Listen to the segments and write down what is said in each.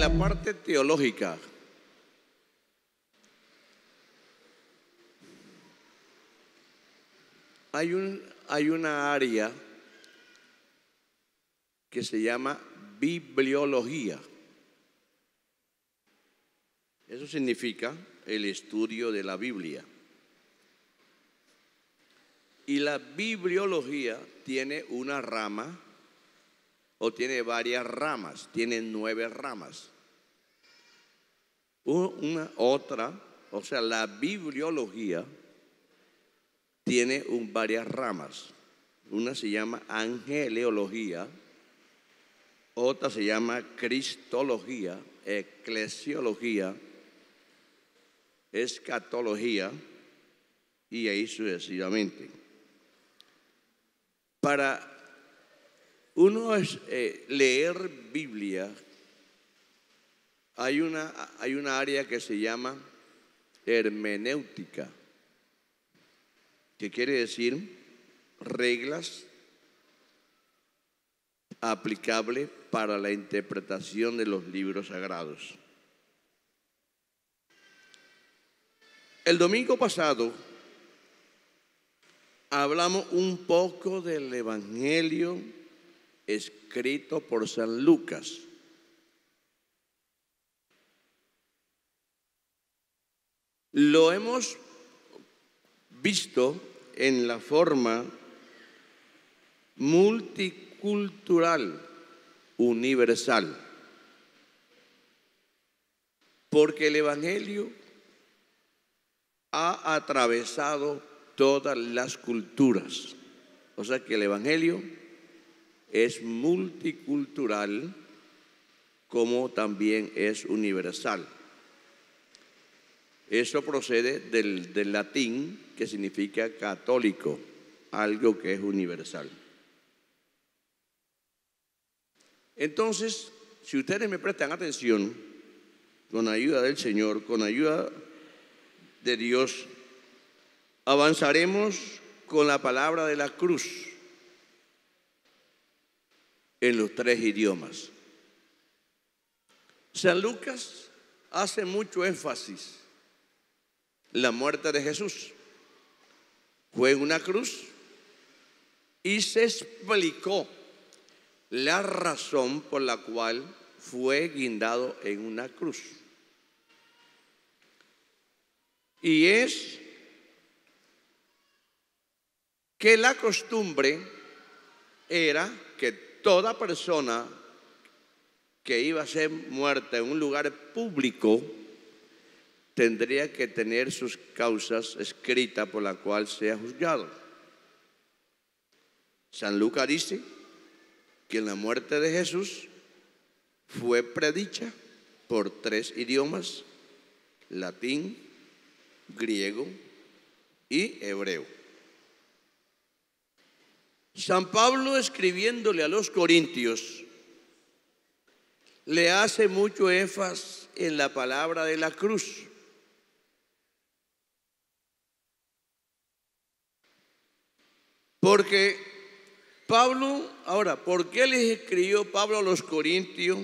la parte teológica, hay una área que se llama bibliología. Eso significa el estudio de la Biblia. Y la bibliología tiene una rama, o tiene varias ramas, tiene 9 ramas. O sea, la bibliología tiene varias ramas. Una se llama angeleología, otra se llama cristología, eclesiología, escatología y ahí sucesivamente. Para uno leer Biblia, hay una área que se llama hermenéutica, que quiere decir reglas aplicables para la interpretación de los libros sagrados. El domingo pasado hablamos un poco del Evangelio escrito por San Lucas. Lo hemos visto en la forma multicultural, universal, porque el Evangelio ha atravesado todas las culturas. O sea que el Evangelio es multicultural como también es universal. Eso procede del latín, que significa católico, algo que es universal. Entonces, si ustedes me prestan atención, con ayuda del Señor, con ayuda de Dios, avanzaremos con la palabra de la cruz en los 3 idiomas. San Lucas hace mucho énfasis en la muerte de Jesús. Fue en una cruz y se explicó la razón por la cual fue guindado en una cruz. Y es que la costumbre era que toda persona que iba a ser muerta en un lugar público tendría que tener sus causas escritas por la cual sea juzgado. San Lucas dice que la muerte de Jesús fue predicha por 3 idiomas: latín, griego y hebreo. San Pablo, escribiéndole a los corintios, le hace mucho énfasis en la palabra de la cruz. Porque Pablo, ¿por qué les escribió Pablo a los corintios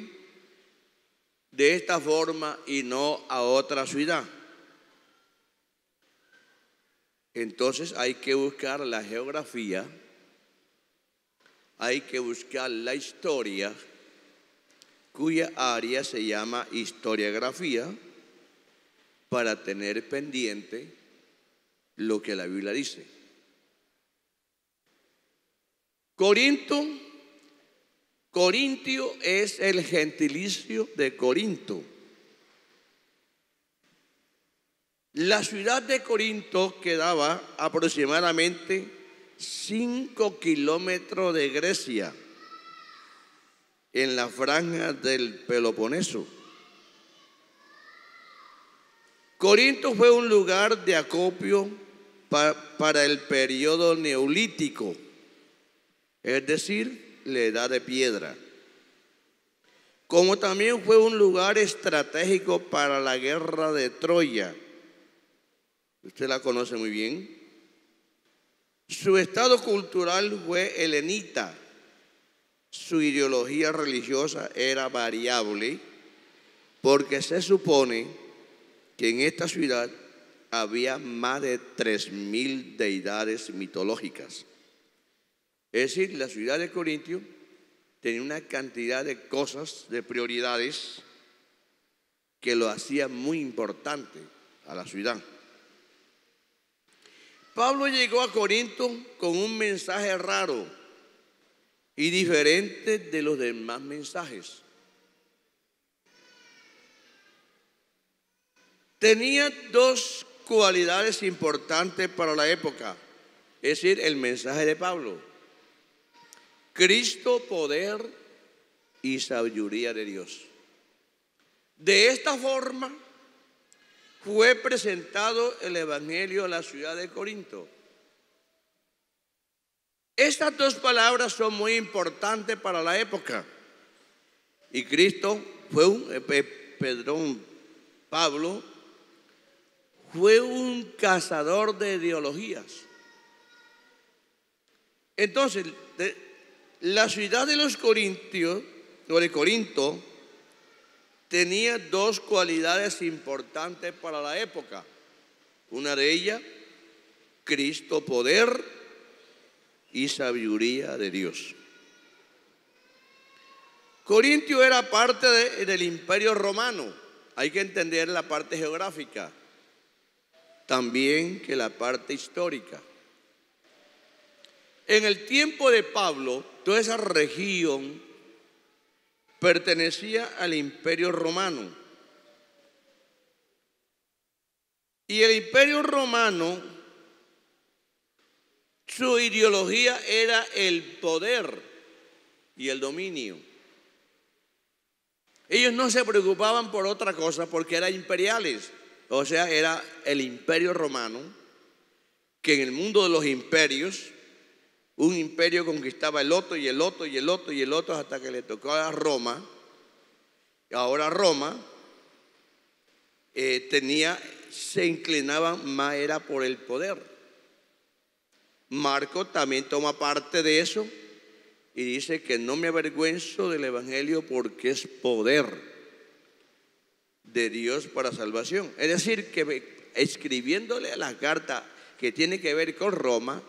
de esta forma y no a otra ciudad? Entonces hay que buscar la geografía, hay que buscar la historia, cuya área se llama historiografía, para tener pendiente lo que la Biblia dice. Corintio es el gentilicio de Corinto. La ciudad de Corinto quedaba aproximadamente 5 kilómetros de Grecia, en la franja del Peloponeso. Corinto fue un lugar de acopio para el periodo neolítico, es decir, la edad de piedra. Como también fue un lugar estratégico para la guerra de Troya. Usted la conoce muy bien. Su estado cultural fue helenita. Su ideología religiosa era variable porque se supone que en esta ciudad había más de 3.000 deidades mitológicas. Es decir, la ciudad de Corintio tenía una cantidad de cosas, de prioridades, que lo hacía muy importante a la ciudad. Pablo llegó a Corinto con un mensaje raro y diferente de los demás mensajes. Tenía dos cualidades importantes para la época, es decir, el mensaje de Pablo: Cristo, poder y sabiduría de Dios. De esta forma fue presentado el evangelio a la ciudad de Corinto. Estas dos palabras son muy importantes para la época. Y Pablo fue un cazador de ideologías. Entonces, la ciudad de los Corintios, o de Corinto, tenía dos cualidades importantes para la época. Una de ellas, Cristo, poder y sabiduría de Dios. Corintio era parte del Imperio Romano. Hay que entender la parte geográfica, también que la parte histórica. En el tiempo de Pablo, toda esa región pertenecía al Imperio Romano. Y el Imperio Romano, su ideología era el poder y el dominio. Ellos no se preocupaban por otra cosa porque eran imperiales. O sea, era el Imperio Romano, que en el mundo de los imperios, un imperio conquistaba el otro y el otro y el otro y el otro hasta que le tocó a Roma. Ahora Roma se inclinaba más era por el poder. Marcos también toma parte de eso y dice que no me avergüenzo del evangelio porque es poder de Dios para salvación. Es decir, que escribiéndole la carta que tiene que ver con Roma,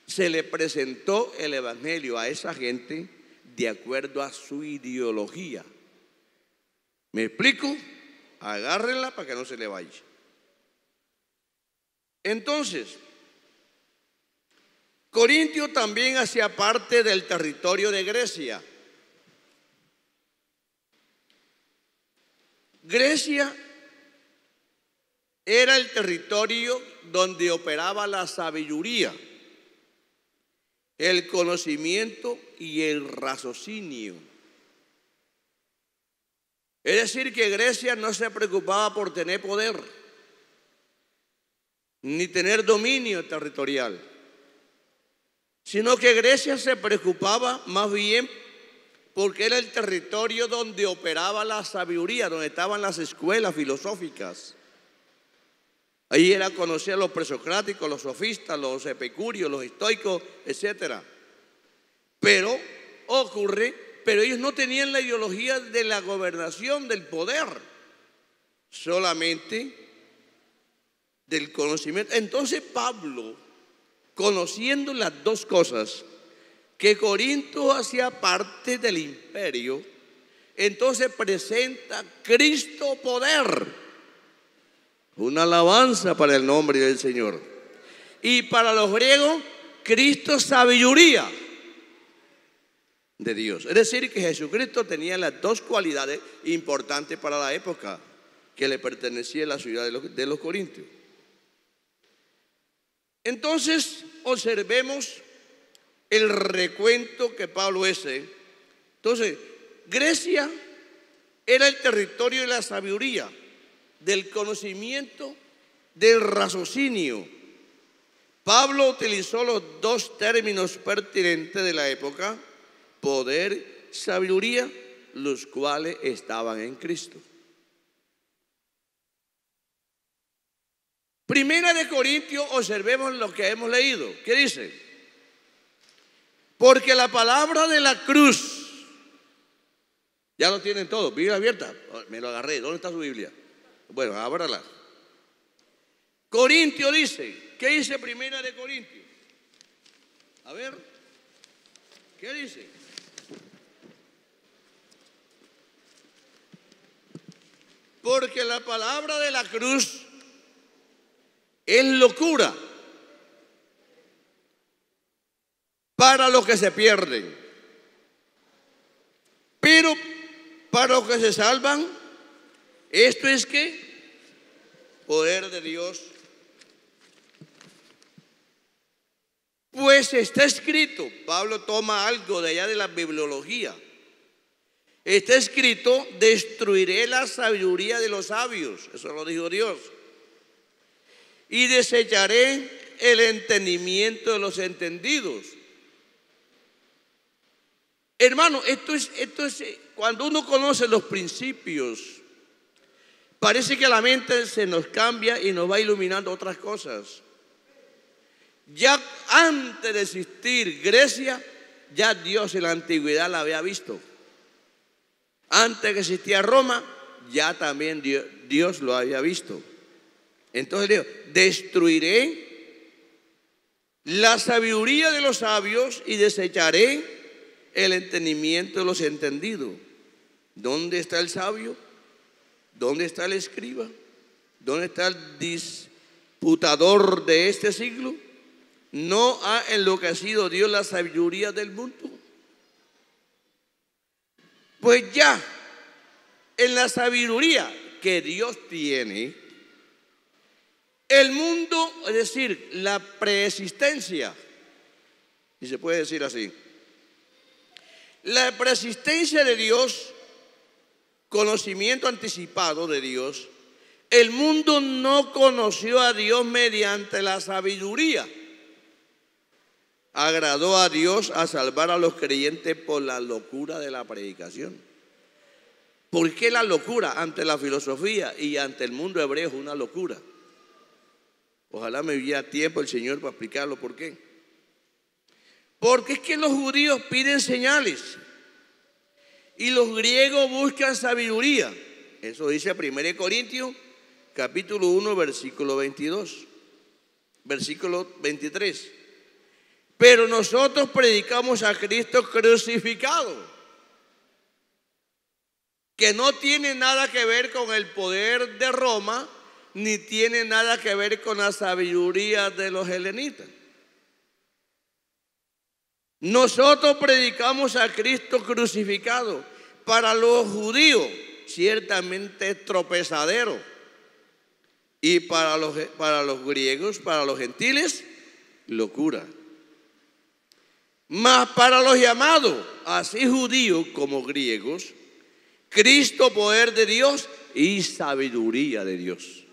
se le presentó el evangelio a esa gente de acuerdo a su ideología. ¿Me explico? Agárrenla para que no se le vaya. Entonces, Corintio también hacía parte del territorio de Grecia. Grecia era el territorio donde operaba la sabiduría, el conocimiento y el raciocinio. Es decir, que Grecia no se preocupaba por tener poder ni tener dominio territorial, sino que Grecia se preocupaba más bien porque era el territorio donde operaba la sabiduría, donde estaban las escuelas filosóficas. Ahí era conocer a los presocráticos, los sofistas, los epicúreos, los estoicos, etc. Pero ellos no tenían la ideología de la gobernación, del poder, solamente del conocimiento. Entonces Pablo, conociendo las dos cosas, que Corinto hacía parte del imperio, entonces presenta Cristo poder, una alabanza para el nombre del Señor. Y para los griegos, Cristo sabiduría de Dios. Es decir, que Jesucristo tenía las dos cualidades importantes para la época que le pertenecía a la ciudad de los Corintios. Entonces, observemos el recuento que Pablo hace. Entonces, Grecia era el territorio de la sabiduría, del conocimiento, del raciocinio. Pablo utilizó los dos términos pertinentes de la época: poder, sabiduría, los cuales estaban en Cristo. Primera de Corintios, observemos lo que hemos leído. ¿Qué dice? Porque la palabra de la cruz Ya lo tienen todos. Biblia abierta. Me lo agarré. ¿Dónde está su Biblia? Bueno, ábrala. Corintio dice. ¿Qué dice Primera de Corintios? A ver. ¿Qué dice? Porque la palabra de la cruz es locura para los que se pierden, pero para los que se salvan, esto es que poder de Dios. Pues está escrito, Pablo toma algo de allá de la bibliología. Está escrito, destruiré la sabiduría de los sabios, eso lo dijo Dios, y desecharé el entendimiento de los entendidos. Hermano, esto es cuando uno conoce los principios, parece que la mente se nos cambia y nos va iluminando otras cosas. Ya antes de existir Grecia, ya Dios en la antigüedad la había visto. Antes que existía Roma, ya también Dios lo había visto. Entonces digo, destruiré la sabiduría de los sabios y desecharé el entendimiento de los entendidos. ¿Dónde está el sabio? ¿Dónde está el escriba? ¿Dónde está el disputador de este siglo? ¿No ha enloquecido Dios la sabiduría del mundo? Pues ya, en la sabiduría que Dios tiene, el mundo, es decir, la preexistencia, y se puede decir así, la preexistencia de Dios, conocimiento anticipado de Dios, el mundo no conoció a Dios mediante la sabiduría. Agradó a Dios a salvar a los creyentes por la locura de la predicación. ¿Por qué la locura? Ante la filosofía y ante el mundo hebreo es una locura. Ojalá me diera tiempo el Señor para explicarlo por qué. Porque es que los judíos piden señales y los griegos buscan sabiduría. Eso dice 1 Corintios capítulo 1 versículo 22, versículo 23. Pero nosotros predicamos a Cristo crucificado, que no tiene nada que ver con el poder de Roma, ni tiene nada que ver con la sabiduría de los helenitas. Nosotros predicamos a Cristo crucificado, para los judíos ciertamente tropezadero, y para los griegos, para los gentiles, locura. Mas para los llamados, así judíos como griegos, Cristo poder de Dios y sabiduría de Dios.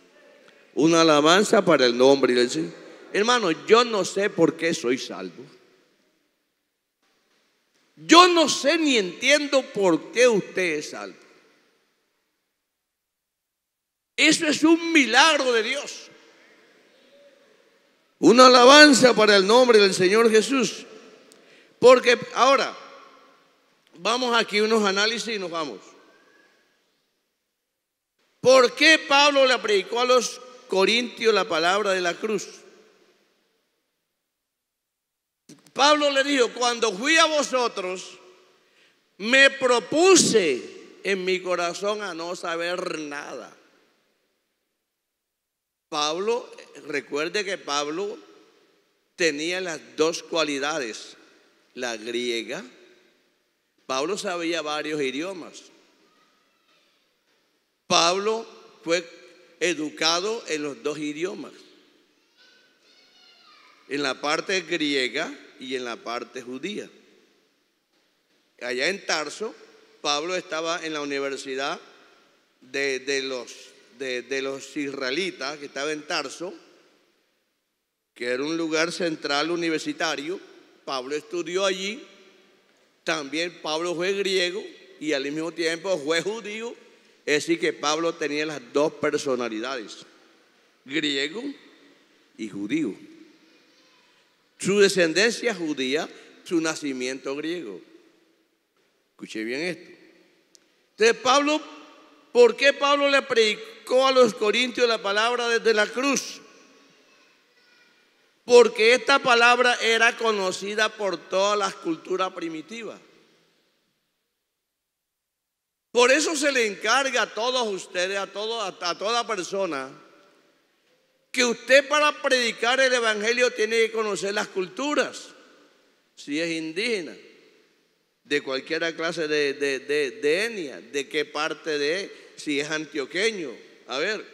Una alabanza para el nombre del Señor. Hermano, yo no sé por qué soy salvo. Yo no sé ni entiendo por qué usted es salvo. Eso es un milagro de Dios. Una alabanza para el nombre del Señor Jesús. Porque ahora, vamos aquí unos análisis y nos vamos. ¿Por qué Pablo le predicó a los corintios la palabra de la cruz? Pablo le dijo, cuando fui a vosotros, me propuse en mi corazón a no saber nada. Pablo, recuerde que Pablo tenía las dos cualidades, la griega. Pablo sabía varios idiomas. Pablo fue educado en los dos idiomas, en la parte griega y en la parte judía. Allá en Tarso, Pablo estaba en la universidad de los israelitas, que estaba en Tarso, que era un lugar central universitario. Pablo estudió allí. También Pablo fue griego y al mismo tiempo fue judío. Es decir, que Pablo tenía las dos personalidades, griego y judío. Su descendencia judía, su nacimiento griego. Escuche bien esto. Entonces Pablo, ¿por qué Pablo le predicó a los corintios la palabra desde la cruz? Porque esta palabra era conocida por todas las culturas primitivas. Por eso se le encarga a todos ustedes, a toda persona, que usted para predicar el evangelio tiene que conocer las culturas. Si es indígena, de cualquier clase de etnia, de qué parte si es antioqueño, a ver,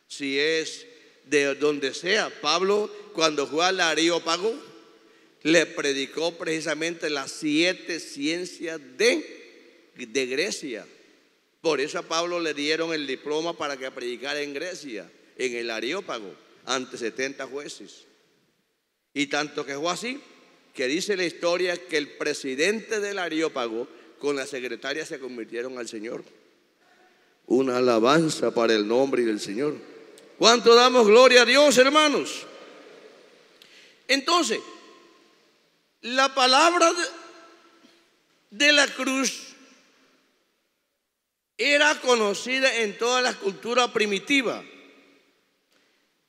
si es de donde sea. Pablo, cuando fue al Areópago, le predicó precisamente las 7 ciencias de Grecia. Por eso a Pablo le dieron el diploma para que predicara en Grecia, en el Areópago, ante 70 jueces. Y tanto que fue así, que dice la historia que el presidente del Areópago con la secretaria se convirtieron al Señor. Una alabanza para el nombre del Señor. ¿Cuánto damos gloria a Dios, hermanos? Entonces, la palabra de la cruz era conocida en toda la cultura primitiva.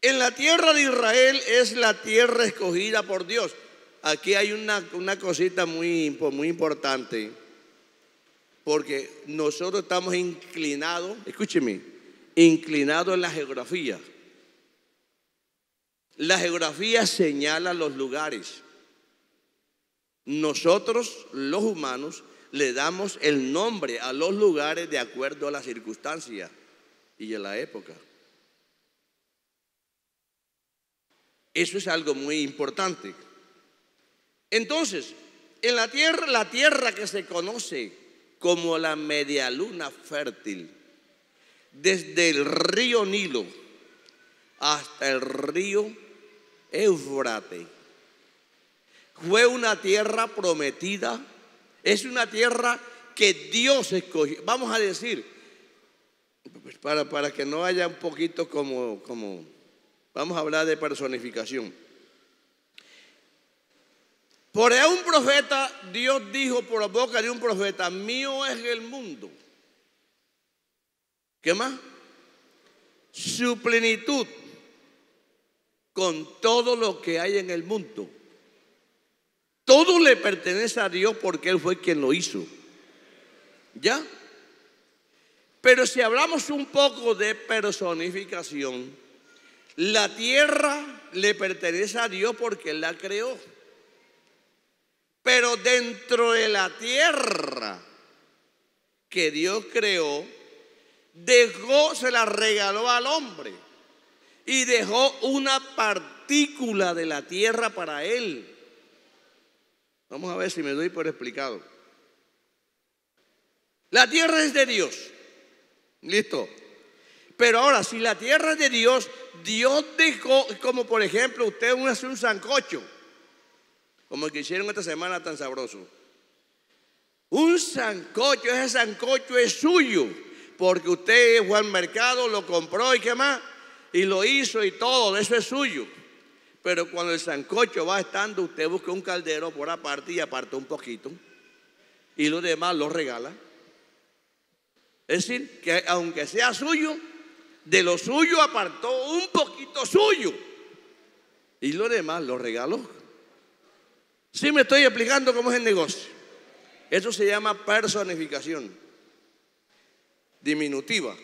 En la tierra de Israel es la tierra escogida por Dios. Aquí hay una cosita muy importante, porque nosotros estamos inclinados, escúcheme, inclinados en la geografía. La geografía señala los lugares. Nosotros, los humanos, le damos el nombre a los lugares de acuerdo a las circunstancias y a la época. Eso es algo muy importante. Entonces, en la tierra que se conoce como la media luna fértil, desde el río Nilo hasta el río Éufrates, fue una tierra prometida. Es una tierra que Dios escogió. Vamos a decir, para que no haya un poquito como vamos a hablar de personificación. Por ahí un profeta, Dios dijo por la boca de un profeta: mío es el mundo. ¿Qué más? Su plenitud, con todo lo que hay en el mundo. Todo le pertenece a Dios porque Él fue quien lo hizo. ¿Ya? Pero si hablamos un poco de personificación, la tierra le pertenece a Dios porque Él la creó. Pero dentro de la tierra que Dios creó, se la regaló al hombre y dejó una partícula de la tierra para él. Vamos a ver si me doy por explicado. La tierra es de Dios. Listo. Pero ahora, si la tierra es de Dios, Dios dejó, como por ejemplo, usted hace un sancocho, como el que hicieron esta semana tan sabroso. Un sancocho, ese sancocho es suyo, porque usted fue al mercado, lo compró y qué más, y lo hizo y todo, eso es suyo. Pero cuando el sancocho va estando, usted busca un caldero por aparte y aparta un poquito, y lo demás lo regala. Es decir, que aunque sea suyo, de lo suyo apartó un poquito suyo, y lo demás lo regaló. ¿Sí me estoy explicando cómo es el negocio? Eso se llama personificación diminutiva.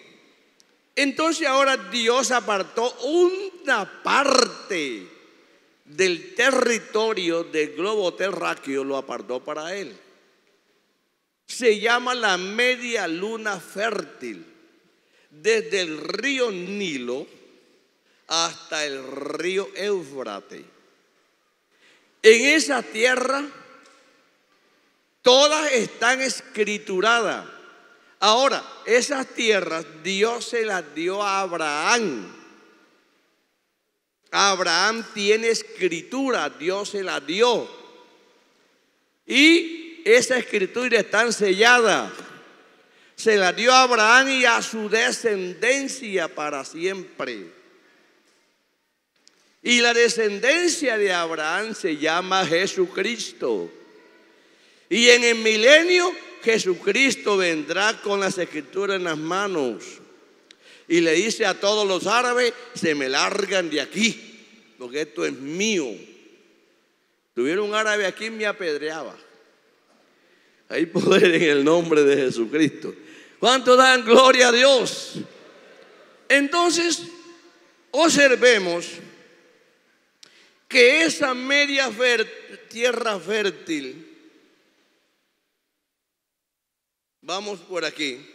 Entonces ahora Dios apartó una parte del territorio del globo terráqueo, lo apartó para Él. Se llama la media luna fértil, desde el río Nilo hasta el río Éufrates. En esa tierra todas están escrituradas. Ahora, esas tierras Dios se las dio a Abraham. Abraham tiene escritura, Dios se la dio. Y esa escritura está sellada. Se la dio a Abraham y a su descendencia para siempre. Y la descendencia de Abraham se llama Jesucristo. Y en el milenio Jesucristo vendrá con las escrituras en las manos y le dice a todos los árabes: se me largan de aquí, porque esto es mío. Tuviera un árabe aquí, me apedreaba. Hay poder en el nombre de Jesucristo. ¿Cuánto dan gloria a Dios? Entonces, observemos que esa media tierra fértil, vamos por aquí,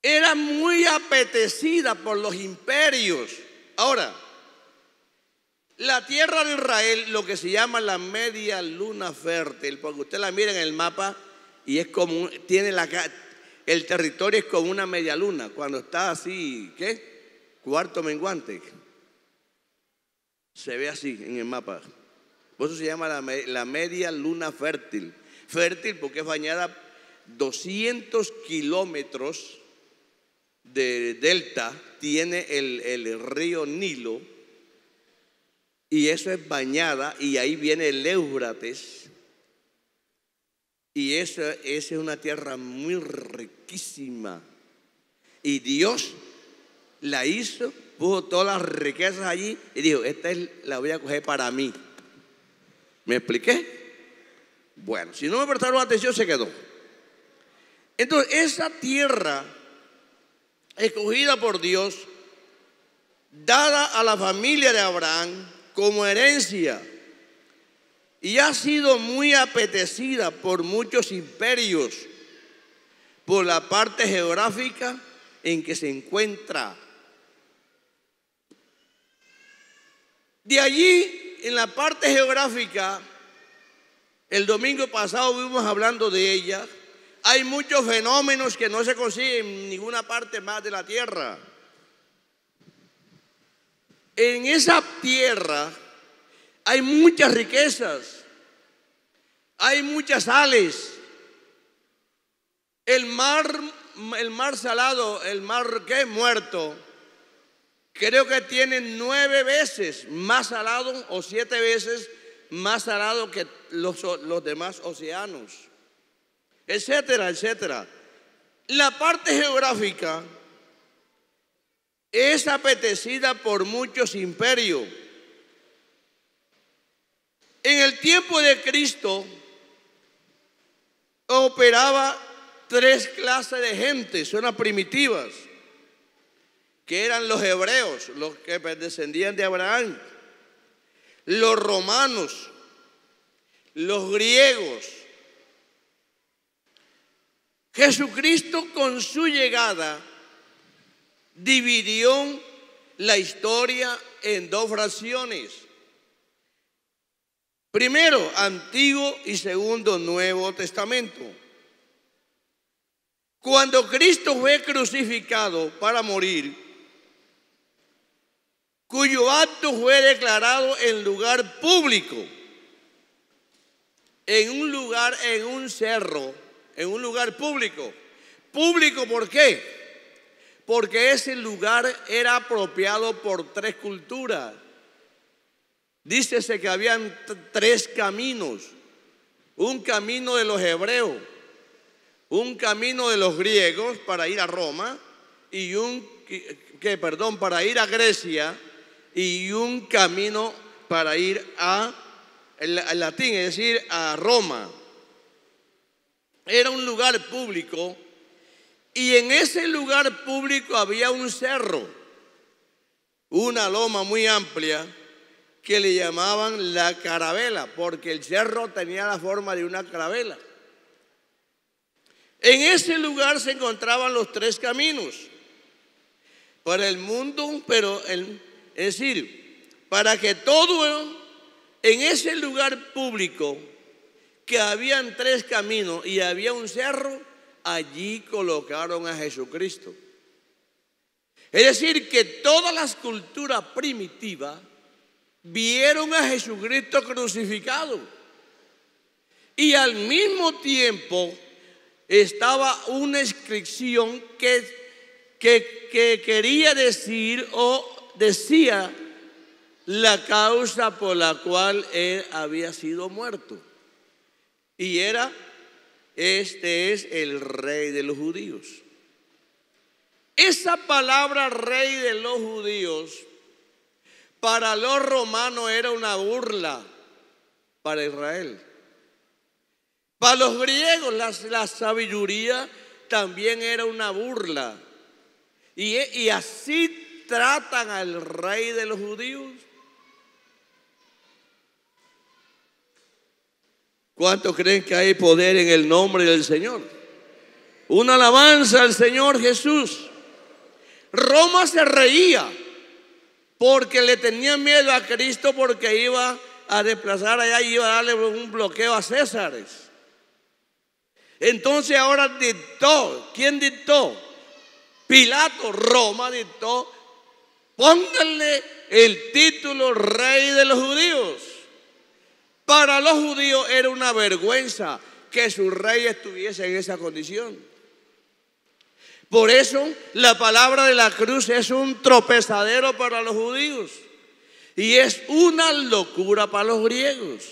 era muy apetecida por los imperios. Ahora, la tierra de Israel, lo que se llama la media luna fértil, porque usted la mira en el mapa y es como, el territorio es como una media luna, cuando está así, ¿qué? Cuarto menguante. Se ve así en el mapa. Por eso se llama la media luna fértil. Fértil porque es bañada 200 kilómetros de delta, tiene el río Nilo, y eso es bañada, y ahí viene el Éufrates, y esa es una tierra muy riquísima, y Dios la hizo, puso todas las riquezas allí y dijo: esta la voy a coger para mí. ¿Me expliqué? Bueno, si no me prestaron atención, se quedó. Entonces, esa tierra escogida por Dios, dada a la familia de Abraham como herencia, y ha sido muy apetecida por muchos imperios por la parte geográfica en que se encuentra. De allí, en la parte geográfica, el domingo pasado vimos hablando de ella. Hay muchos fenómenos que no se consiguen en ninguna parte más de la tierra. En esa tierra hay muchas riquezas, hay muchas sales. El mar salado, el mar que es muerto, creo que tiene 9 veces más salado o 7 veces más salado que los demás océanos, etcétera, etcétera. La parte geográfica es apetecida por muchos imperios. En el tiempo de Cristo operaba 3 clases de gente, son las primitivas, que eran los hebreos, los que descendían de Abraham, los romanos, los griegos. Jesucristo, con su llegada, dividió la historia en 2 fracciones. Primero, Antiguo, y segundo, Nuevo Testamento. Cuando Cristo fue crucificado para morir, cuyo acto fue declarado en lugar público, en un cerro, en un lugar público. ¿Público por qué? Porque ese lugar era apropiado por 3 culturas. Dícese que habían 3 caminos: un camino de los hebreos, un camino de los griegos para ir a Roma, y para ir a Grecia, y un camino para ir al latín, es decir, a Roma. Era un lugar público, y en ese lugar público había un cerro, una loma muy amplia, que le llamaban la carabela, porque el cerro tenía la forma de una carabela. En ese lugar se encontraban los 3 caminos para el mundo, es decir, para que todo en ese lugar público, que habían 3 caminos y había un cerro, allí colocaron a Jesucristo. Es decir, que todas las culturas primitivas vieron a Jesucristo crucificado, y al mismo tiempo estaba una inscripción que quería decir o decía la causa por la cual él había sido muerto, y era este es el rey de los judíos. Esa palabra rey de los judíos para los romanos era una burla para Israel. Para los griegos la sabiduría también era una burla. Y así tratan al rey de los judíos. ¿Cuántos creen que hay poder en el nombre del Señor? Una alabanza al Señor Jesús. Roma se reía porque le tenía miedo a Cristo, porque iba a desplazar allá y iba a darle un bloqueo a Césares. Entonces ahora dictó. ¿Quién dictó? Pilato. Roma dictó: pónganle el título rey de los judíos. Para los judíos era una vergüenza que su rey estuviese en esa condición. Por eso la palabra de la cruz es un tropezadero para los judíos y es una locura para los griegos.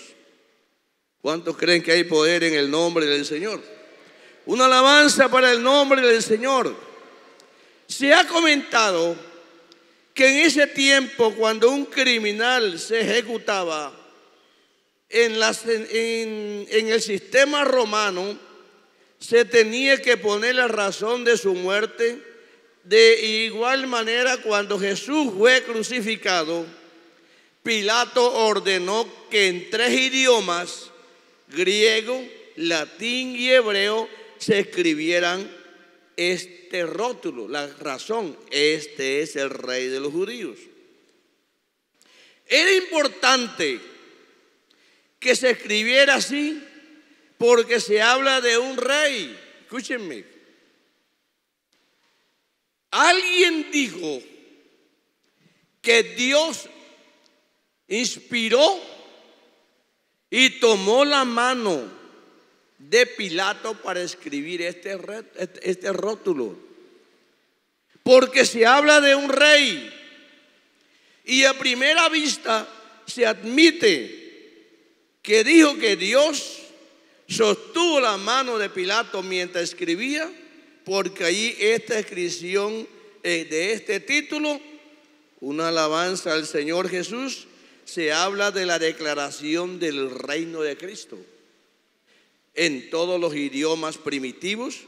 ¿Cuántos creen que hay poder en el nombre del Señor? Una alabanza para el nombre del Señor. Se ha comentado que en ese tiempo, cuando un criminal se ejecutaba en el sistema romano, se tenía que poner la razón de su muerte. De igual manera, cuando Jesús fue crucificado, Pilato ordenó que en 3 idiomas, griego, latín y hebreo, se escribieran este rótulo, la razón: este es el rey de los judíos. Era importante que se escribiera así porque se habla de un rey. Escúchenme. Alguien dijo que Dios inspiró y tomó la mano de Pilato para escribir este rótulo, porque se habla de un rey y a primera vista se admite que dijo que Dios sostuvo la mano de Pilato mientras escribía, porque ahí esta inscripción de este título, una alabanza al Señor Jesús, se habla de la declaración del reino de Cristo en todos los idiomas primitivos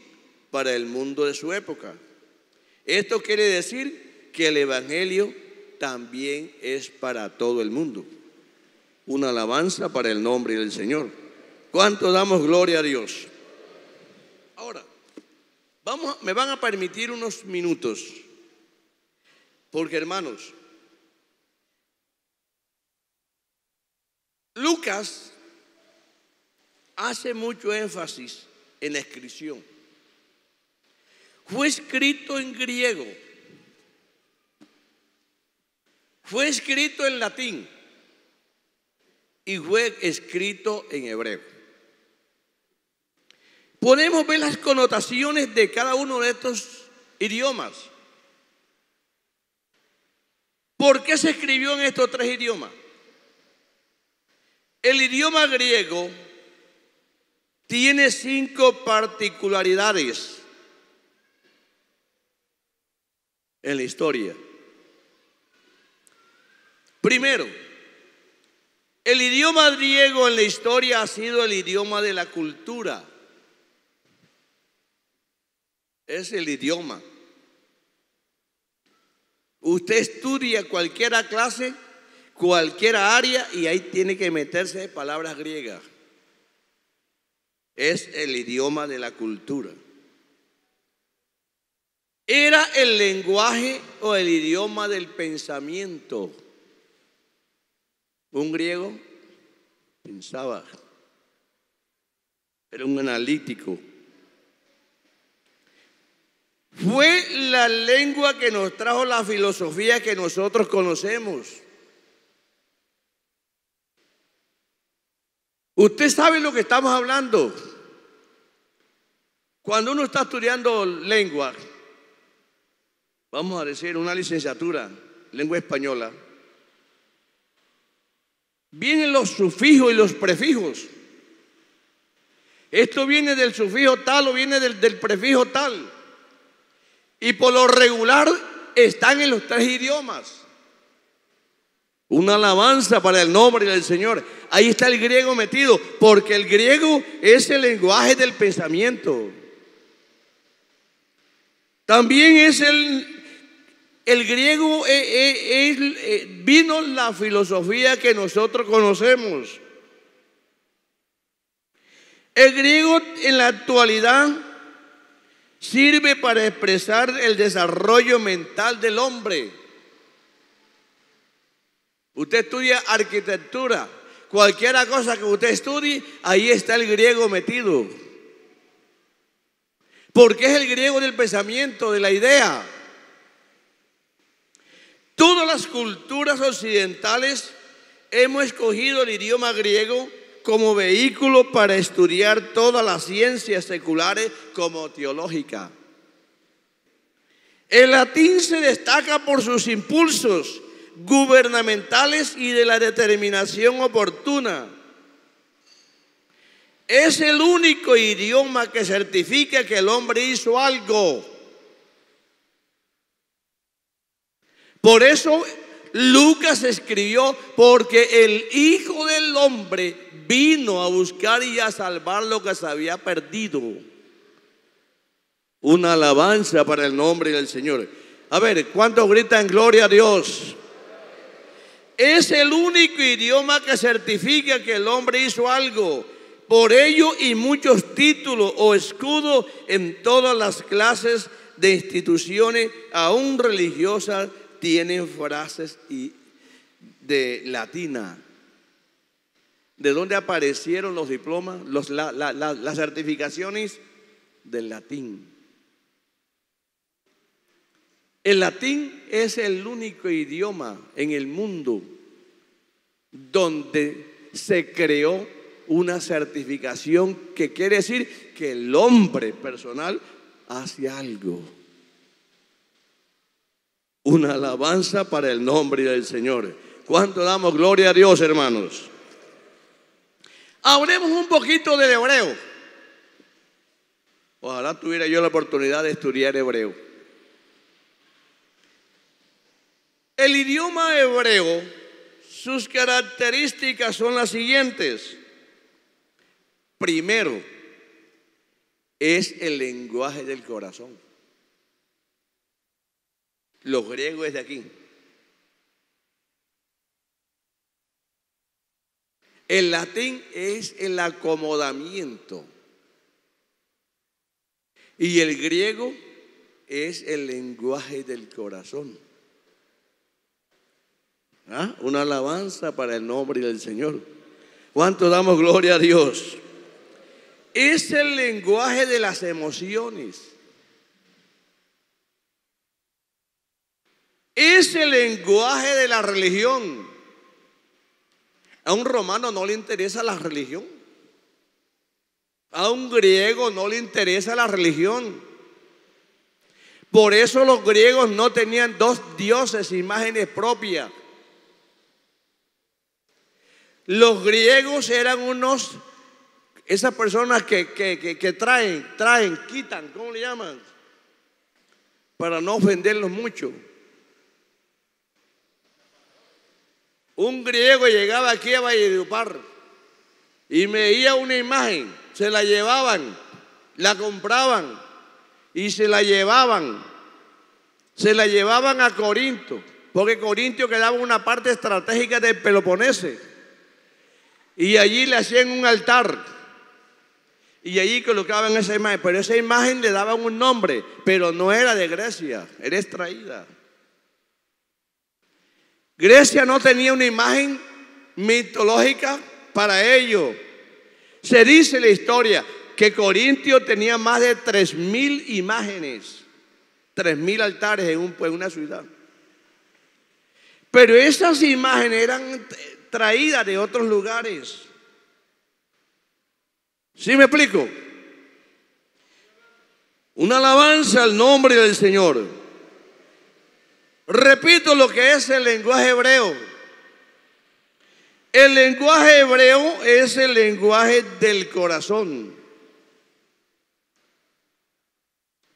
para el mundo de su época. Esto quiere decir que el Evangelio también es para todo el mundo. Una alabanza para el nombre del Señor. ¿Cuánto damos gloria a Dios? Ahora, me van a permitir unos minutos, porque hermanos, Lucas hace mucho énfasis en la escritura. Fue escrito en griego, fue escrito en latín y fue escrito en hebreo. Podemos ver las connotaciones de cada uno de estos idiomas. ¿Por qué se escribió en estos 3 idiomas? El idioma griego tiene 5 particularidades en la historia. Primero, el idioma griego en la historia ha sido el idioma de la cultura. Es el idioma. Usted estudia cualquier clase, cualquier área, y ahí tiene que meterse de palabras griegas. Es el idioma de la cultura. Era el lenguaje o el idioma del pensamiento. Un griego pensaba, era un analítico. Fue la lengua que nos trajo la filosofía que nosotros conocemos. Usted sabe lo que estamos hablando. Cuando uno está estudiando lengua, vamos a decir una licenciatura, lengua española, vienen los sufijos y los prefijos. Esto viene del sufijo tal o viene del prefijo tal. Y por lo regular están en los tres idiomas. Una alabanza para el nombre del Señor. Ahí está el griego metido, porque el griego es el lenguaje del pensamiento. También es el griego, vino la filosofía que nosotros conocemos. El griego en la actualidad sirve para expresar el desarrollo mental del hombre. Usted estudia arquitectura, cualquier cosa que usted estudie, ahí está el griego metido. Porque es el griego del pensamiento, de la idea. Todas las culturas occidentales hemos escogido el idioma griego como vehículo para estudiar todas las ciencias seculares como teológica. El latín se destaca por sus impulsos gubernamentales y de la determinación oportuna. Es el único idioma que certifica que el hombre hizo algo. Por eso Lucas escribió, porque el Hijo del Hombre vino a buscar y a salvar lo que se había perdido. Una alabanza para el nombre del Señor. A ver, ¿cuántos gritan gloria a Dios? Es el único idioma que certifica que el hombre hizo algo. Por ello, y muchos títulos o escudos en todas las clases de instituciones, aún religiosas, tienen frases de latina. ¿De dónde aparecieron los diplomas, las certificaciones? Del latín. El latín es el único idioma en el mundo donde se creó una certificación que quiere decir que el hombre personal hace algo. Una alabanza para el nombre del Señor. ¿Cuánto damos gloria a Dios, hermanos? Hablemos un poquito del hebreo. Ojalá tuviera yo la oportunidad de estudiar hebreo. El idioma hebreo, sus características son las siguientes. Primero, es el lenguaje del corazón. Los griegos es de aquí. El latín es el acomodamiento. Y el griego es el lenguaje del corazón. Una alabanza para el nombre del Señor. ¿Cuánto damos gloria a Dios? Es el lenguaje de las emociones. Es el lenguaje de la religión. A un romano no le interesa la religión. A un griego no le interesa la religión. Por eso los griegos no tenían dos dioses, imágenes propias. Los griegos eran esas personas que traen, quitan, ¿cómo le llaman? Para no ofenderlos mucho. Un griego llegaba aquí a Valledupar y me veía una imagen, se la llevaban, la compraban y se la llevaban a Corinto, porque Corinto quedaba una parte estratégica del Peloponeso. Y allí le hacían un altar. Y allí colocaban esa imagen. Pero esa imagen le daban un nombre. Pero no era de Grecia. Era extraída. Grecia no tenía una imagen mitológica para ello. Se dice en la historia que Corintio tenía más de 3.000 imágenes. 3.000 altares en una ciudad. Pero esas imágenes eran traída de otros lugares. ¿Sí me explico? Una alabanza al nombre del Señor. Repito lo que es el lenguaje hebreo. El lenguaje hebreo es el lenguaje del corazón.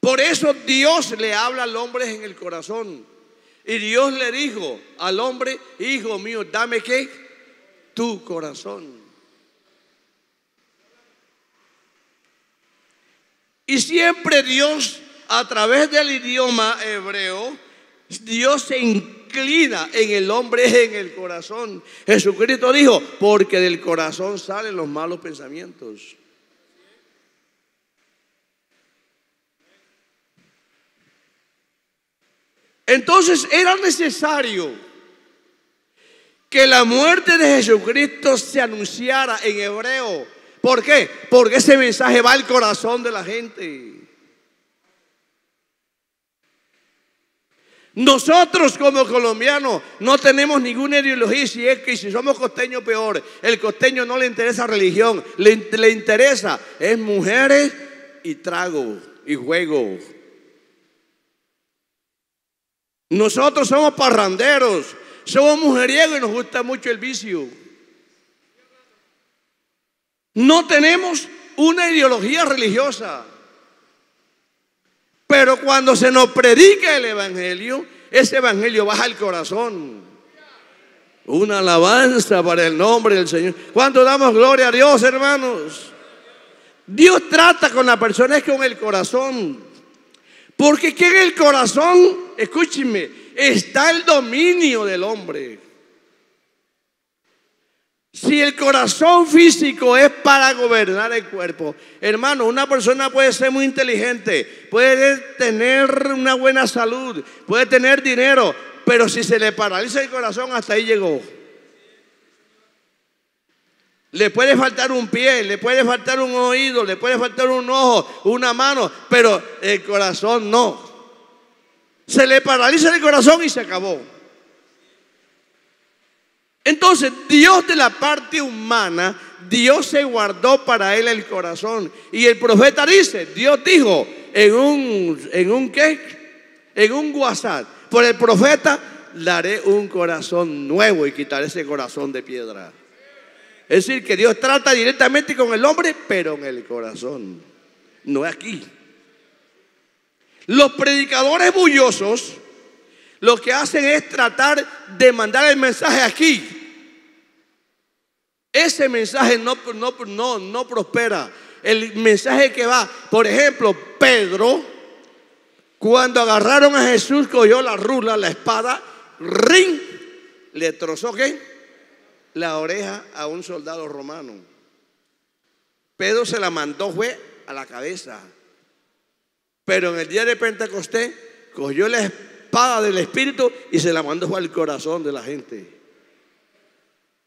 Por eso Dios le habla al hombre en el corazón. Y Dios le dijo al hombre: hijo mío, dame ¿qué? Tu corazón. Y siempre Dios, a través del idioma hebreo, Dios se inclina en el hombre, en el corazón. Jesucristo dijo: porque del corazón salen los malos pensamientos. Entonces era necesario que la muerte de Jesucristo se anunciara en hebreo. ¿Por qué? Porque ese mensaje va al corazón de la gente. Nosotros como colombianos no tenemos ninguna ideología, si es que si somos costeños peor. El costeño no le interesa religión, le interesa es mujeres y trago y juego. Nosotros somos parranderos, somos mujeriegos y nos gusta mucho el vicio. No tenemos una ideología religiosa. Pero cuando se nos predica el evangelio, ese evangelio baja al corazón. Una alabanza para el nombre del Señor. ¿Cuánto damos gloria a Dios, hermanos? Dios trata con la persona es con el corazón. Porque que en el corazón, escúchenme, está el dominio del hombre. Si el corazón físico es para gobernar el cuerpo, hermano, una persona puede ser muy inteligente, puede tener una buena salud, puede tener dinero, pero si se le paraliza el corazón, hasta ahí llegó. Le puede faltar un pie, le puede faltar un oído, le puede faltar un ojo, una mano, pero el corazón no. Se le paraliza el corazón y se acabó. Entonces Dios, de la parte humana, Dios se guardó para él el corazón. Y el profeta dice, Dios dijo en un WhatsApp: por el profeta le haré un corazón nuevo y quitaré ese corazón de piedra. Es decir, que Dios trata directamente con el hombre, pero en el corazón, no aquí. Los predicadores bullosos lo que hacen es tratar de mandar el mensaje aquí. Ese mensaje no prospera. El mensaje que va, por ejemplo, Pedro, cuando agarraron a Jesús, cogió la rula, la espada, ¡ring!, le trozó ¿qué? La oreja a un soldado romano. Pedro se la mandó fue a la cabeza. Pero en el día de Pentecostés cogió la espada del Espíritu y se la mandó al corazón de la gente.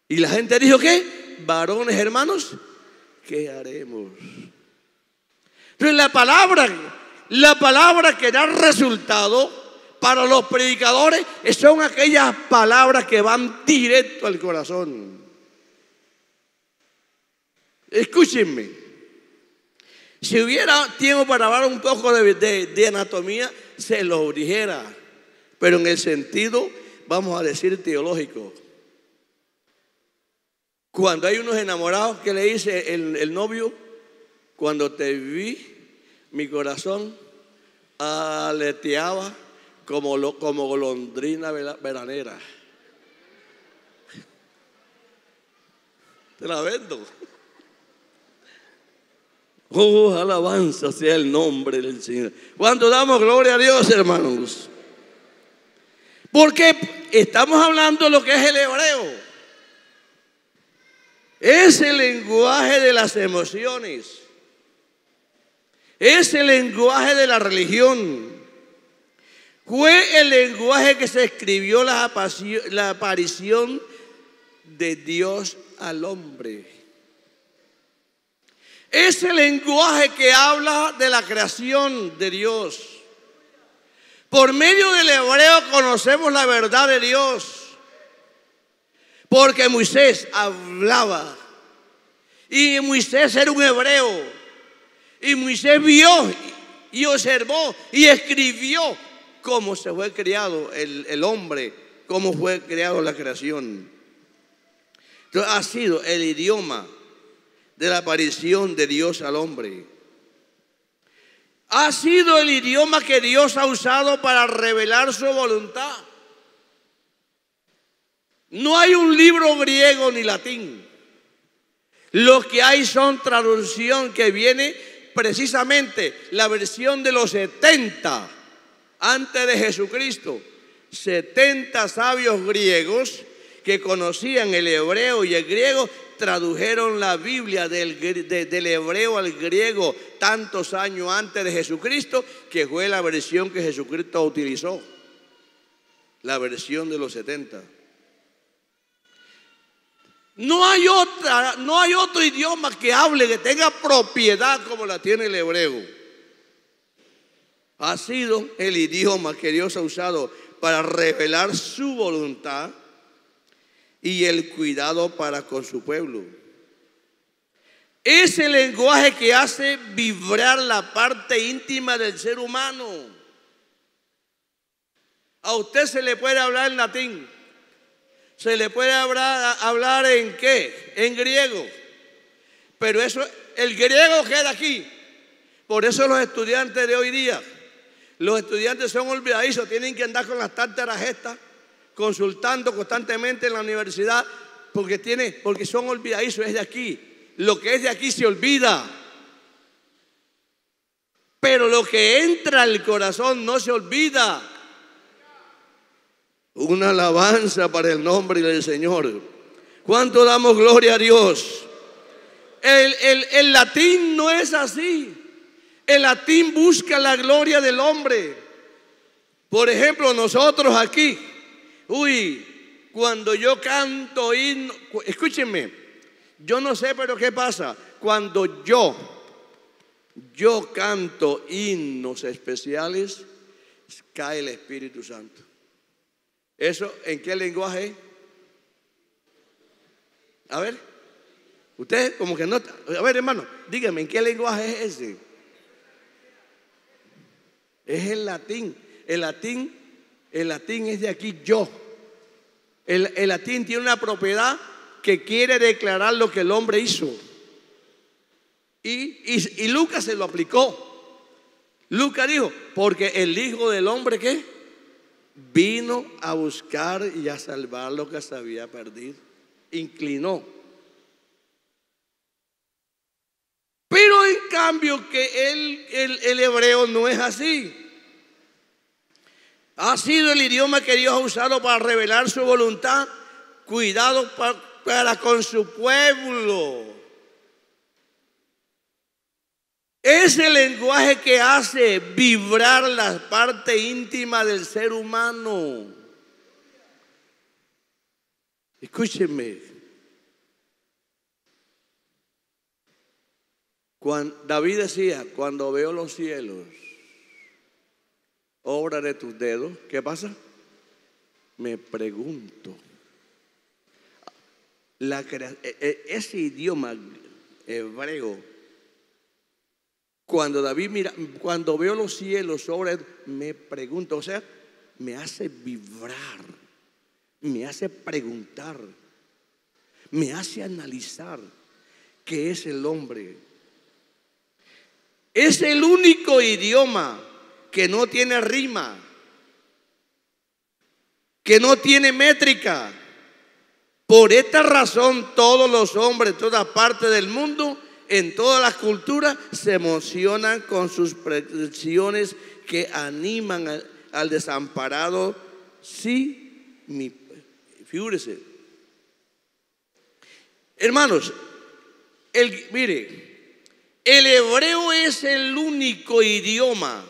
Y la gente dijo: ¿qué? Varones, hermanos, ¿qué haremos? Entonces la palabra que da resultado para los predicadores son aquellas palabras que van directo al corazón. Escúchenme. Si hubiera tiempo para hablar un poco de anatomía, se lo dijera, pero en el sentido, vamos a decir, teológico. Cuando hay unos enamorados, que le dice el novio: cuando te vi, mi corazón aleteaba como golondrina veranera. Te la vendo. Oh, alabanza sea el nombre del Señor. Cuando damos gloria a Dios, hermanos, porque estamos hablando de lo que es el hebreo. Es el lenguaje de las emociones, es el lenguaje de la religión. Fue el lenguaje que se escribió la aparición de Dios al hombre. Es el lenguaje que habla de la creación de Dios. Por medio del hebreo conocemos la verdad de Dios. Porque Moisés hablaba. Y Moisés era un hebreo. Y Moisés vio y observó y escribió cómo se fue creado el hombre, cómo fue creado la creación. Entonces ha sido el idioma de la aparición de Dios al hombre. Ha sido el idioma que Dios ha usado para revelar su voluntad. No hay un libro griego ni latín. Lo que hay son traducción que viene precisamente la versión de los 70 antes de Jesucristo. 70 sabios griegos que conocían el hebreo y el griego tradujeron la Biblia del hebreo al griego tantos años antes de Jesucristo, que fue la versión que Jesucristo utilizó, la versión de los 70. No hay otro idioma que hable, que tenga propiedad como la tiene el hebreo. Ha sido el idioma que Dios ha usado para revelar su voluntad y el cuidado para con su pueblo. Es el lenguaje que hace vibrar la parte íntima del ser humano. A usted se le puede hablar en latín, se le puede hablar en ¿qué? En griego. Pero eso, el griego queda aquí. Por eso los estudiantes de hoy día, los estudiantes son olvidadizos, tienen que andar con las tártaras estas, consultando constantemente en la universidad, porque son olvidadizos, es de aquí. Lo que es de aquí se olvida. Pero lo que entra al corazón no se olvida. Una alabanza para el nombre del Señor. ¿Cuánto damos gloria a Dios? El latín no es así. El latín busca la gloria del hombre. Por ejemplo, nosotros aquí, cuando yo canto himno, escúchenme, yo no sé, pero ¿qué pasa? Cuando yo canto himnos especiales, cae el Espíritu Santo. ¿Eso en qué lenguaje? A ver, usted como que no. A ver, hermano, dígame, ¿en qué lenguaje es ese? Es el latín. El latín es de aquí, yo. El latín tiene una propiedad que quiere declarar lo que el hombre hizo. Y Lucas se lo aplicó. Lucas dijo, porque el Hijo del Hombre, ¿qué? Vino a buscar y a salvar lo que se había perdido. Inclinó. Pero en cambio que el hebreo no es así. Ha sido el idioma que Dios ha usado para revelar su voluntad, cuidado para con su pueblo. Es el lenguaje que hace vibrar la parte íntima del ser humano. Escúchenme. David decía, cuando veo los cielos, obra de tus dedos, ¿qué pasa? Me pregunto. Ese idioma hebreo, cuando David mira, cuando veo los cielos, obra, me pregunto, o sea, me hace vibrar, me hace preguntar, me hace analizar qué es el hombre. Es el único idioma que no tiene rima, que no tiene métrica. Por esta razón todos los hombres de todas partes del mundo, en todas las culturas, se emocionan con sus predicciones que animan al desamparado. Sí, figúrese. Hermanos, mire, el hebreo es el único idioma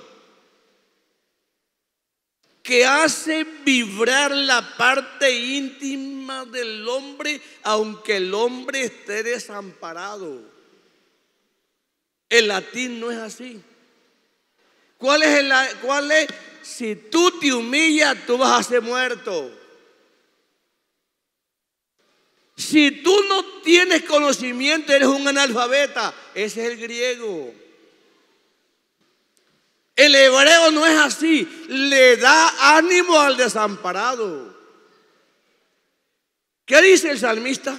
que hace vibrar la parte íntima del hombre, aunque el hombre esté desamparado. El latín no es así. ¿Cuál es? Si tú te humillas, tú vas a ser muerto. Si tú no tienes conocimiento, eres un analfabeta. Ese es el griego. El hebreo no es así, le da ánimo al desamparado. ¿Qué dice el salmista?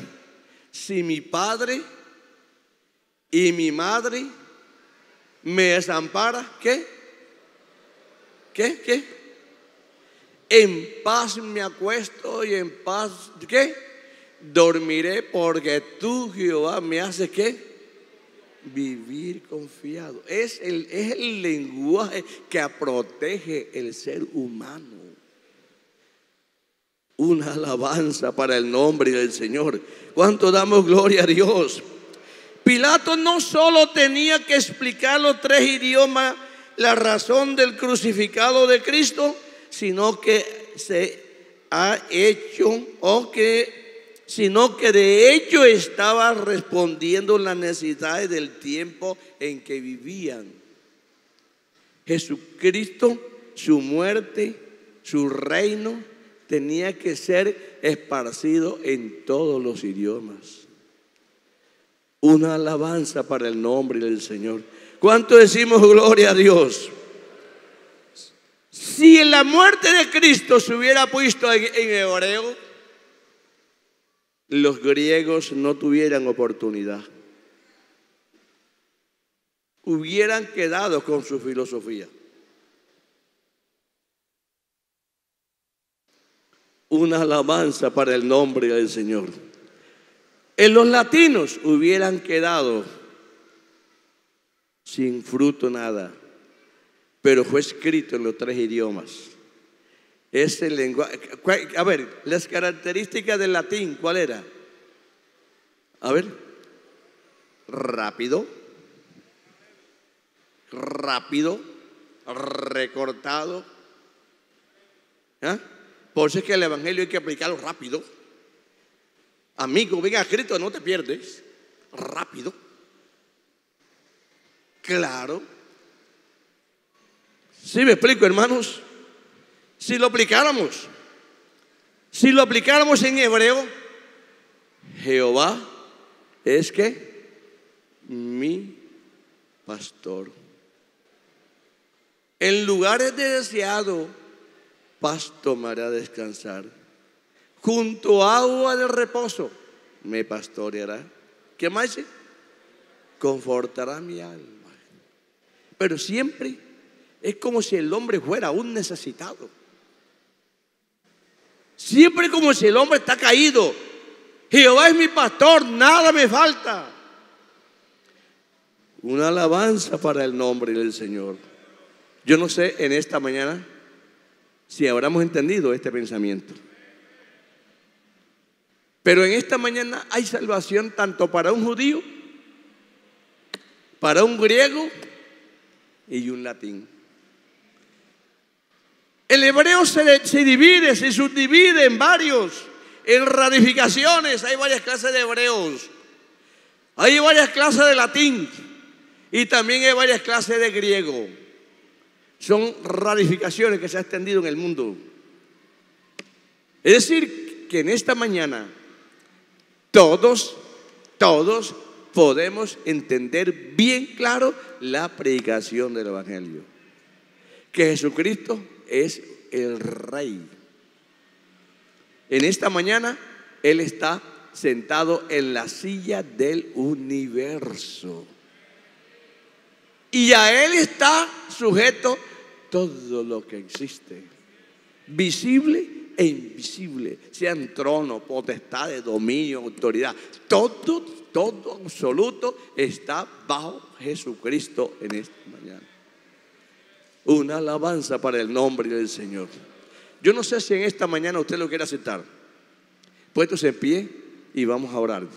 Si mi padre y mi madre me desampara, ¿qué? ¿Qué? En paz me acuesto y en paz, ¿qué? Dormiré, porque tú, Jehová, me haces, ¿qué? Vivir confiado. Es el lenguaje que protege el ser humano. Una alabanza para el nombre del Señor. ¿Cuánto damos gloria a Dios? Pilato no solo tenía que explicar los tres idiomas, la razón del crucificado de Cristo, sino que de hecho estaba respondiendo las necesidades del tiempo en que vivían. Jesucristo, su muerte, su reino tenía que ser esparcido en todos los idiomas. Una alabanza para el nombre del Señor. ¿Cuánto decimos gloria a Dios? Si en la muerte de Cristo se hubiera puesto en hebreo, los griegos no tuvieran oportunidad. Hubieran quedado con su filosofía. Una alabanza para el nombre del Señor. En los latinos hubieran quedado sin fruto nada, pero fue escrito en los tres idiomas. Ese lenguaje, a ver, las características del latín, ¿cuál era? A ver, rápido, recortado. ¿Ah? Por eso es que el evangelio hay que aplicarlo rápido. Amigo, venga escrito, no te pierdes. Rápido, claro. ¿Sí me explico, hermanos? Si lo aplicáramos en hebreo, Jehová es que mi pastor. En lugares de deseado, pasto me hará descansar. Junto a agua de reposo me pastoreará. ¿Qué más dice? Confortará mi alma. Pero siempre es como si el hombre fuera un necesitado. Siempre como si el hombre está caído. Jehová es mi pastor, nada me falta. Una alabanza para el nombre del Señor. Yo no sé en esta mañana si habremos entendido este pensamiento. Pero en esta mañana hay salvación tanto para un judío, para un griego y un latín. El hebreo se divide, se subdivide en en ramificaciones. Hay varias clases de hebreos, hay varias clases de latín y también hay varias clases de griego. Son ramificaciones que se han extendido en el mundo. Es decir, que en esta mañana todos podemos entender bien claro la predicación del evangelio, que Jesucristo es el Rey. En esta mañana Él está sentado en la silla del universo y a Él está sujeto todo lo que existe, visible e invisible, sean tronos, potestades, dominio, autoridad, todo absoluto está bajo Jesucristo en esta mañana. Una alabanza para el nombre del Señor. Yo no sé si en esta mañana usted lo quiere aceptar. Puestos en pie y vamos a orar.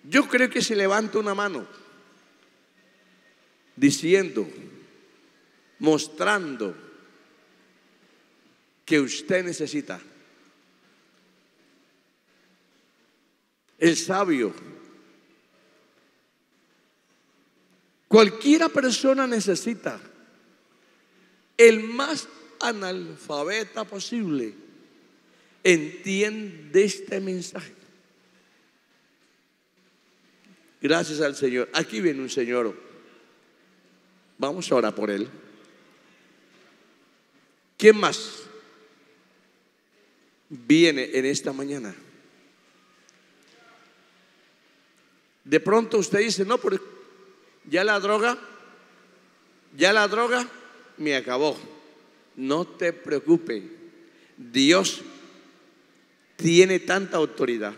Yo creo que se levanta una mano diciendo, mostrando que usted necesita. El sabio, cualquiera persona necesita. El más analfabeta posible entiende este mensaje. Gracias al Señor. Aquí viene un señor. Vamos a orar por él. ¿Quién más viene en esta mañana? De pronto usted dice, no, pero ya la droga me acabó. No te preocupes, Dios tiene tanta autoridad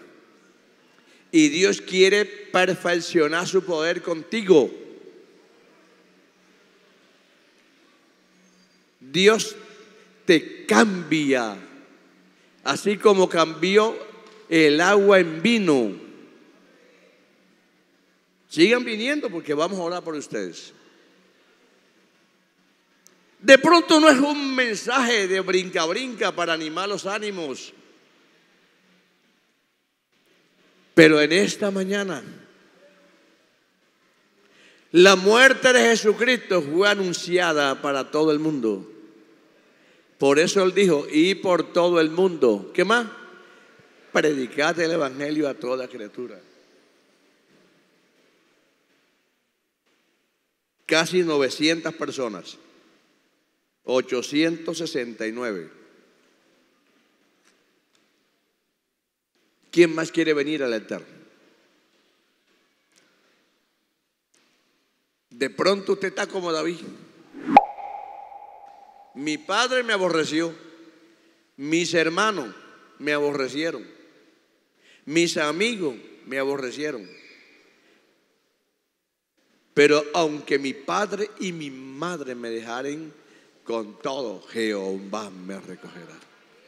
y Dios quiere perfeccionar su poder contigo. Dios te cambia, así como cambió el agua en vino. Sigan viniendo porque vamos a orar por ustedes. De pronto no es un mensaje de brinca para animar los ánimos, pero en esta mañana la muerte de Jesucristo fue anunciada para todo el mundo. Por eso Él dijo, y por todo el mundo, ¿qué más? Predicad el evangelio a toda criatura. Casi 900 personas, 869. ¿Quién más quiere venir al altar? De pronto usted está como David. Mi padre me aborreció, mis hermanos me aborrecieron, mis amigos me aborrecieron. Pero aunque mi padre y mi madre me dejaren, con todo Jehová me recogerá.